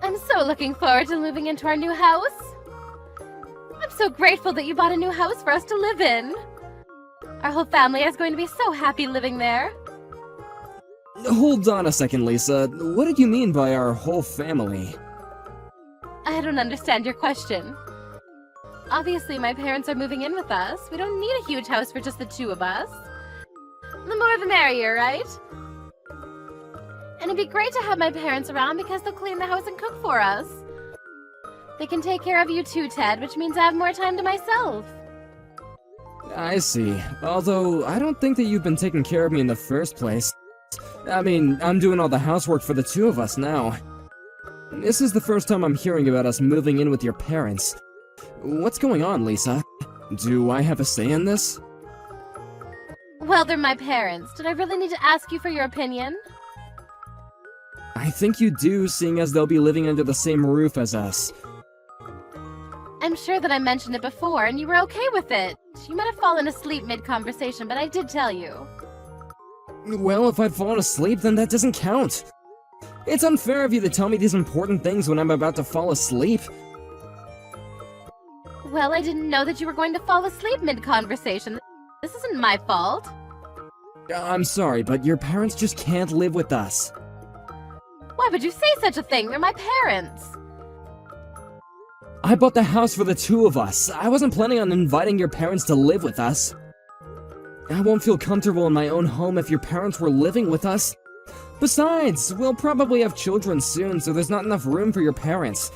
I'm so looking forward to moving into our new house. I'm so grateful that you bought a new house for us to live in. Our whole family is going to be so happy living there. Hold on a second, Lisa. What did you mean by our whole family? I don't understand your question. Obviously, my parents are moving in with us. We don't need a huge house for just the two of us. The more the merrier, right? And it'd be great to have my parents around because they'll clean the house and cook for us. They can take care of you too, Ted, which means I have more time to myself. I see. Although, I don't think that you've been taking care of me in the first place. I mean, I'm doing all the housework for the two of us now. This is the first time I'm hearing about us moving in with your parents. What's going on, Lisa? Do I have a say in this? Well, they're my parents. Did I really need to ask you for your opinion? I think you do, seeing as they'll be living under the same roof as us. I'm sure that I mentioned it before, and you were okay with it. You might have fallen asleep mid-conversation, but I did tell you. Well, if I'd fallen asleep, then that doesn't count. It's unfair of you to tell me these important things when I'm about to fall asleep. Well, I didn't know that you were going to fall asleep mid-conversation. This isn't my fault. I'm sorry, but your parents just can't live with us. Why would you say such a thing? They're my parents. I bought the house for the two of us. I wasn't planning on inviting your parents to live with us. I won't feel comfortable in my own home if your parents were living with us. Besides, we'll probably have children soon, so there's not enough room for your parents.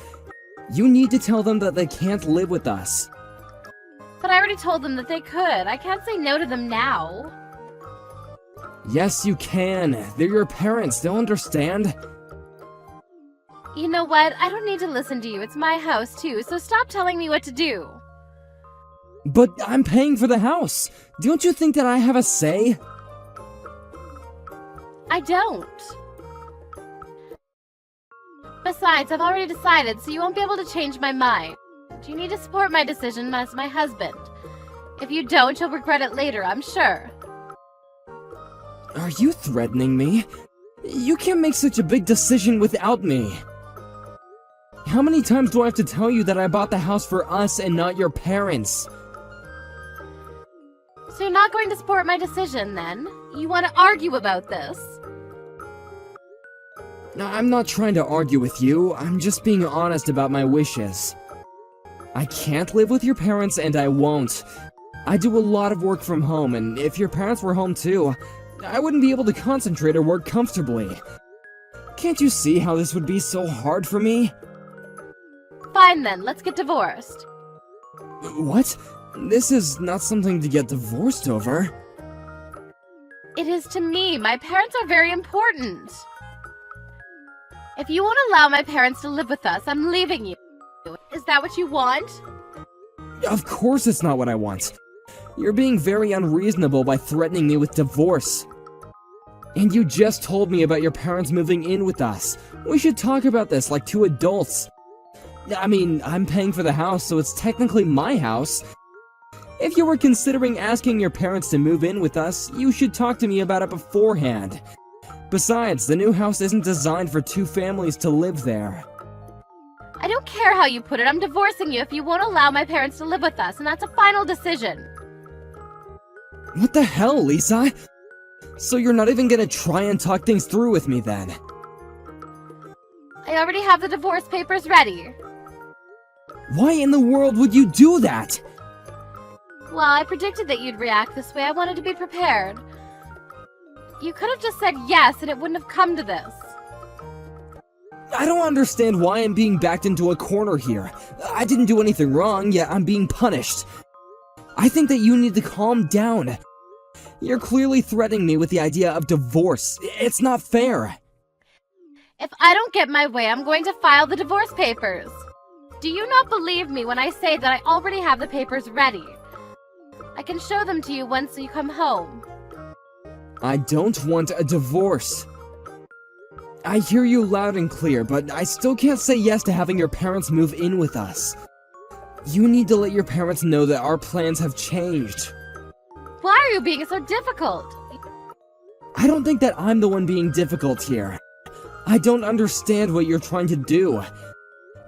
You need to tell them that they can't live with us. But I already told them that they could. I can't say no to them now. Yes, you can. They're your parents. They'll understand. You know what? I don't need to listen to you. It's my house, too, so stop telling me what to do. But I'm paying for the house. Don't you think that I have a say? I don't. Besides, I've already decided, so you won't be able to change my mind. You need to support my decision as my husband. If you don't, you'll regret it later, I'm sure. Are you threatening me? You can't make such a big decision without me. How many times do I have to tell you that I bought the house for us and not your parents? So you're not going to support my decision, then? You want to argue about this? I'm not trying to argue with you, I'm just being honest about my wishes. I can't live with your parents and I won't. I do a lot of work from home, and if your parents were home too, I wouldn't be able to concentrate or work comfortably. Can't you see how this would be so hard for me? Fine then, let's get divorced. What? This is not something to get divorced over. It is to me. My parents are very important. If you won't allow my parents to live with us, I'm leaving you. Is that what you want? Of course it's not what I want. You're being very unreasonable by threatening me with divorce. And you just told me about your parents moving in with us. We should talk about this like two adults. I mean, I'm paying for the house, so it's technically my house. If you were considering asking your parents to move in with us, you should talk to me about it beforehand. Besides, the new house isn't designed for two families to live there. I don't care how you put it. I'm divorcing you if you won't allow my parents to live with us, and that's a final decision. What the hell, Lisa? So you're not even gonna try and talk things through with me then? I already have the divorce papers ready. Why in the world would you do that? Well, I predicted that you'd react this way. I wanted to be prepared. You could have just said yes, and it wouldn't have come to this. I don't understand why I'm being backed into a corner here. I didn't do anything wrong, yet I'm being punished. I think that you need to calm down. You're clearly threatening me with the idea of divorce. It's not fair. If I don't get my way, I'm going to file the divorce papers. Do you not believe me when I say that I already have the papers ready? I can show them to you once you come home. I don't want a divorce. I hear you loud and clear, but I still can't say yes to having your parents move in with us. You need to let your parents know that our plans have changed. Why are you being so difficult? I don't think that I'm the one being difficult here. I don't understand what you're trying to do.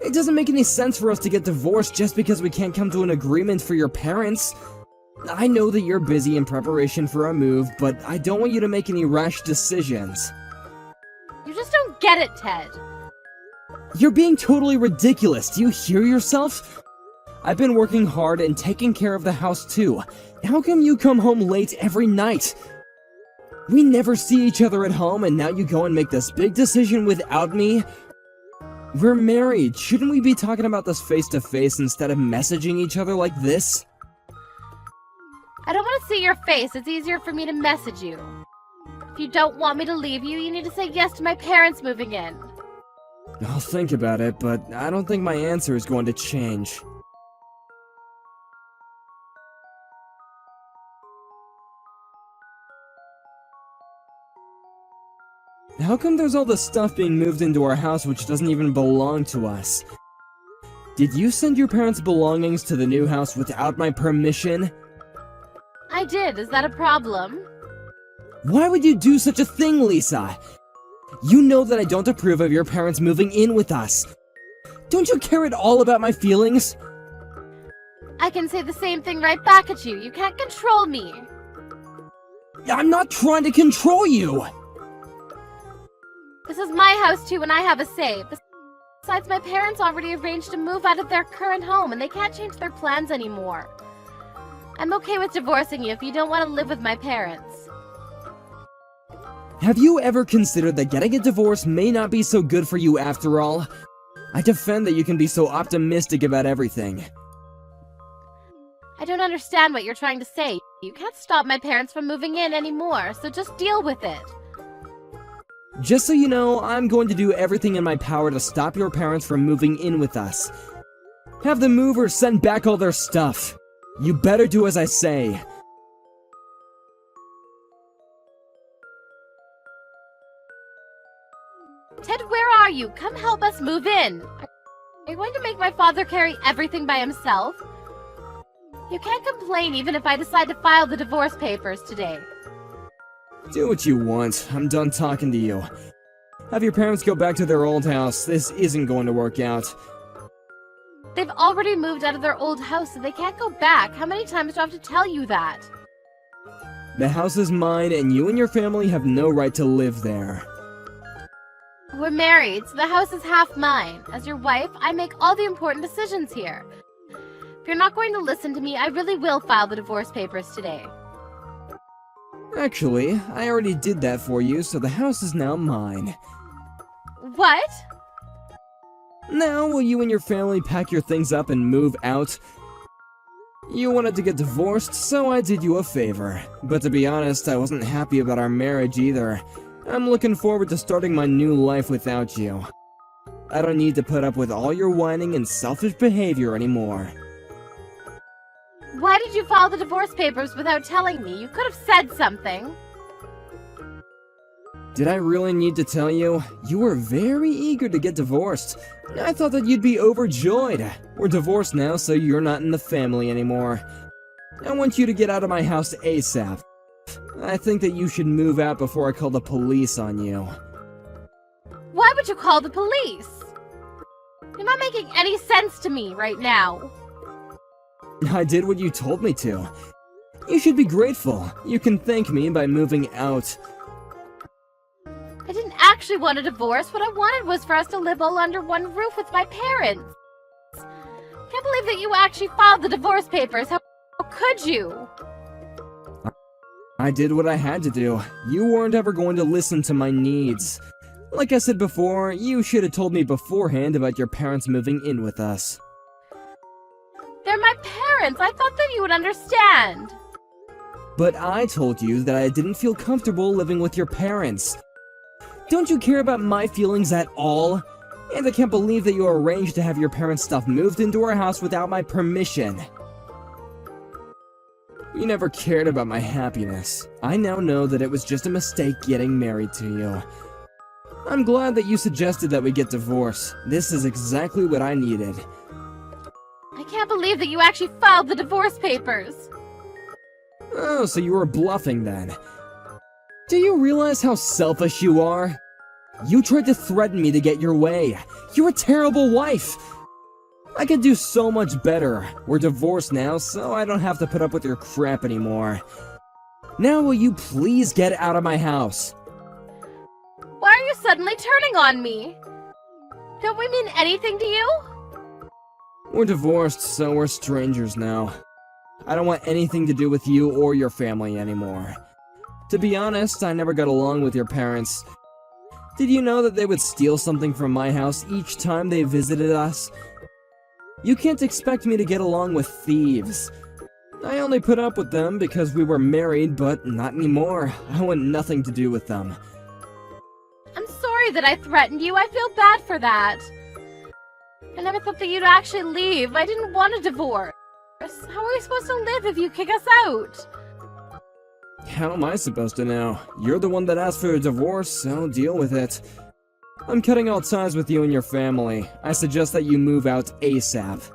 It doesn't make any sense for us to get divorced just because we can't come to an agreement for your parents. I know that you're busy in preparation for our move, but I don't want you to make any rash decisions. You just don't get it, Ted. You're being totally ridiculous. Do you hear yourself? I've been working hard and taking care of the house too. How come you come home late every night? We never see each other at home, and now you go and make this big decision without me? We're married. Shouldn't we be talking about this face to face instead of messaging each other like this? I don't want to see your face. It's easier for me to message you. If you don't want me to leave you, you need to say yes to my parents moving in. I'll think about it, but I don't think my answer is going to change. How come there's all this stuff being moved into our house which doesn't even belong to us? Did you send your parents' belongings to the new house without my permission? I did. Is that a problem? Why would you do such a thing, Lisa? You know that I don't approve of your parents moving in with us. Don't you care at all about my feelings? I can say the same thing right back at you. You can't control me. I'm not trying to control you! This is my house too, and I have a say. Besides, my parents already arranged to move out of their current home, and they can't change their plans anymore. I'm okay with divorcing you if you don't want to live with my parents. Have you ever considered that getting a divorce may not be so good for you after all? I defend that you can be so optimistic about everything. I don't understand what you're trying to say. You can't stop my parents from moving in anymore, so just deal with it. Just so you know, I'm going to do everything in my power to stop your parents from moving in with us. Have the movers send back all their stuff. You better do as I say. Ted, where are you? Come help us move in. Are you going to make my father carry everything by himself? You can't complain even if I decide to file the divorce papers today. Do what you want. I'm done talking to you. Have your parents go back to their old house. This isn't going to work out. They've already moved out of their old house, so they can't go back. How many times do I have to tell you that? The house is mine, and you and your family have no right to live there. We're married, so the house is half mine. As your wife, I make all the important decisions here. If you're not going to listen to me, I really will file the divorce papers today. Actually, I already did that for you, so the house is now mine. What? Now, will you and your family pack your things up and move out? You wanted to get divorced, so I did you a favor. But to be honest, I wasn't happy about our marriage either. I'm looking forward to starting my new life without you. I don't need to put up with all your whining and selfish behavior anymore. Why did you file the divorce papers without telling me? You could have said something. Did I really need to tell you? You were very eager to get divorced. I thought that you'd be overjoyed. We're divorced now, so you're not in the family anymore. I want you to get out of my house ASAP. I think that you should move out before I call the police on you. Why would you call the police? You're not making any sense to me right now. I did what you told me to. You should be grateful. You can thank me by moving out. I didn't actually want a divorce. What I wanted was for us to live all under one roof with my parents. Can't believe that you actually filed the divorce papers. How could you? I did what I had to do. You weren't ever going to listen to my needs. Like I said before, you should have told me beforehand about your parents moving in with us. They're my parents. I thought that you would understand. But I told you that I didn't feel comfortable living with your parents. Don't you care about my feelings at all? And I can't believe that you arranged to have your parents' stuff moved into our house without my permission. You never cared about my happiness. I now know that it was just a mistake getting married to you. I'm glad that you suggested that we get divorced. This is exactly what I needed. I can't believe that you actually filed the divorce papers. Oh, so you were bluffing then. Do you realize how selfish you are? You tried to threaten me to get your way. You're a terrible wife. I could do so much better. We're divorced now, so I don't have to put up with your crap anymore. Now will you please get out of my house? Why are you suddenly turning on me? Don't we mean anything to you? We're divorced, so we're strangers now. I don't want anything to do with you or your family anymore. To be honest, I never got along with your parents. Did you know that they would steal something from my house each time they visited us? You can't expect me to get along with thieves. I only put up with them because we were married, but not anymore. I want nothing to do with them. I'm sorry that I threatened you. I feel bad for that. I never thought that you'd actually leave. I didn't want a divorce. How are we supposed to live if you kick us out? How am I supposed to know? You're the one that asked for a divorce, so deal with it. I'm cutting all ties with you and your family. I suggest that you move out ASAP.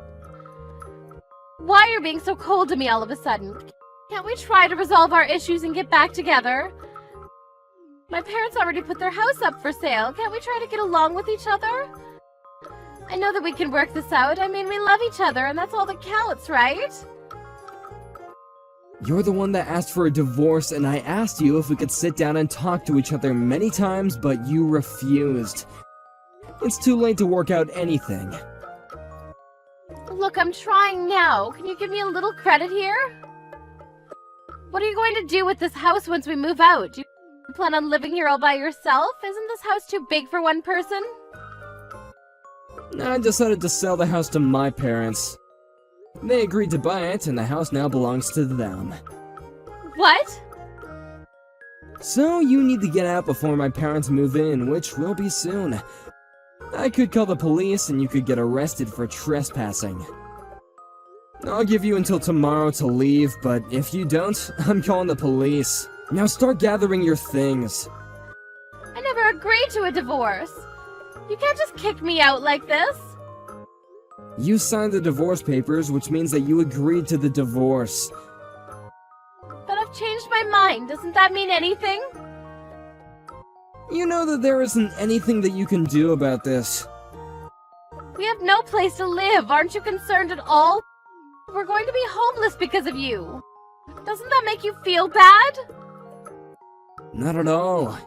Why are you being so cold to me all of a sudden? Can't we try to resolve our issues and get back together? My parents already put their house up for sale. Can't we try to get along with each other? I know that we can work this out. I mean, we love each other, and that's all that counts, right? You're the one that asked for a divorce, and I asked you if we could sit down and talk to each other many times, but you refused. It's too late to work out anything. Look, I'm trying now. Can you give me a little credit here? What are you going to do with this house once we move out? Do you plan on living here all by yourself? Isn't this house too big for one person? I decided to sell the house to my parents. They agreed to buy it, and the house now belongs to them. What? So you need to get out before my parents move in, which will be soon. I could call the police and you could get arrested for trespassing. I'll give you until tomorrow to leave, but if you don't, I'm calling the police. Now start gathering your things. I never agreed to a divorce. You can't just kick me out like this. You signed the divorce papers, which means that you agreed to the divorce. But I've changed my mind. Doesn't that mean anything? You know that there isn't anything that you can do about this. We have no place to live. Aren't you concerned at all? We're going to be homeless because of you. Doesn't that make you feel bad? Not at all.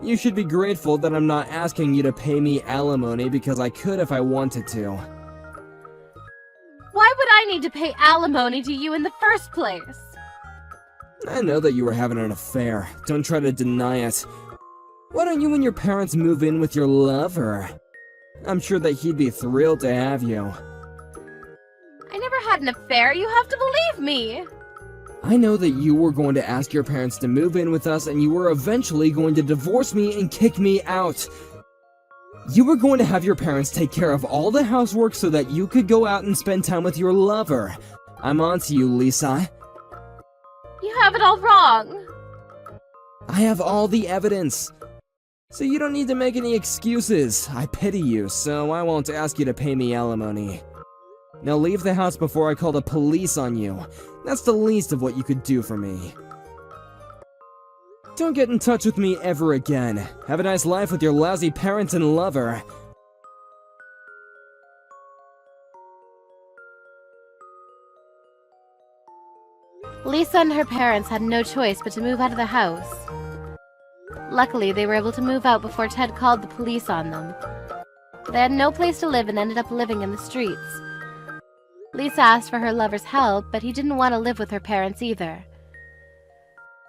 You should be grateful that I'm not asking you to pay me alimony because I could if I wanted to. Why would I need to pay alimony to you in the first place? I know that you were having an affair. Don't try to deny it. Why don't you and your parents move in with your lover? I'm sure that he'd be thrilled to have you. I never had an affair. You have to believe me. I know that you were going to ask your parents to move in with us and you were eventually going to divorce me and kick me out. You were going to have your parents take care of all the housework so that you could go out and spend time with your lover. I'm on to you, Lisa. You have it all wrong. I have all the evidence. So you don't need to make any excuses. I pity you, so I won't ask you to pay me alimony. Now leave the house before I call the police on you. That's the least of what you could do for me. Don't get in touch with me ever again. Have a nice life with your lousy parents and lover. Lisa and her parents had no choice but to move out of the house. Luckily, they were able to move out before Ted called the police on them. They had no place to live and ended up living in the streets. Lisa asked for her lover's help, but he didn't want to live with her parents either.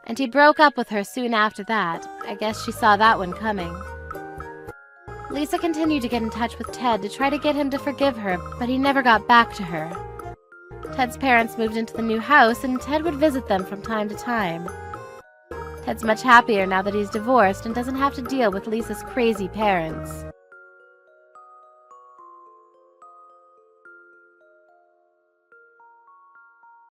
And he broke up with her soon after that. I guess she saw that one coming. Lisa continued to get in touch with Ted to try to get him to forgive her, but he never got back to her. Ted's parents moved into the new house, and Ted would visit them from time to time. Ted's much happier now that he's divorced and doesn't have to deal with Lisa's crazy parents.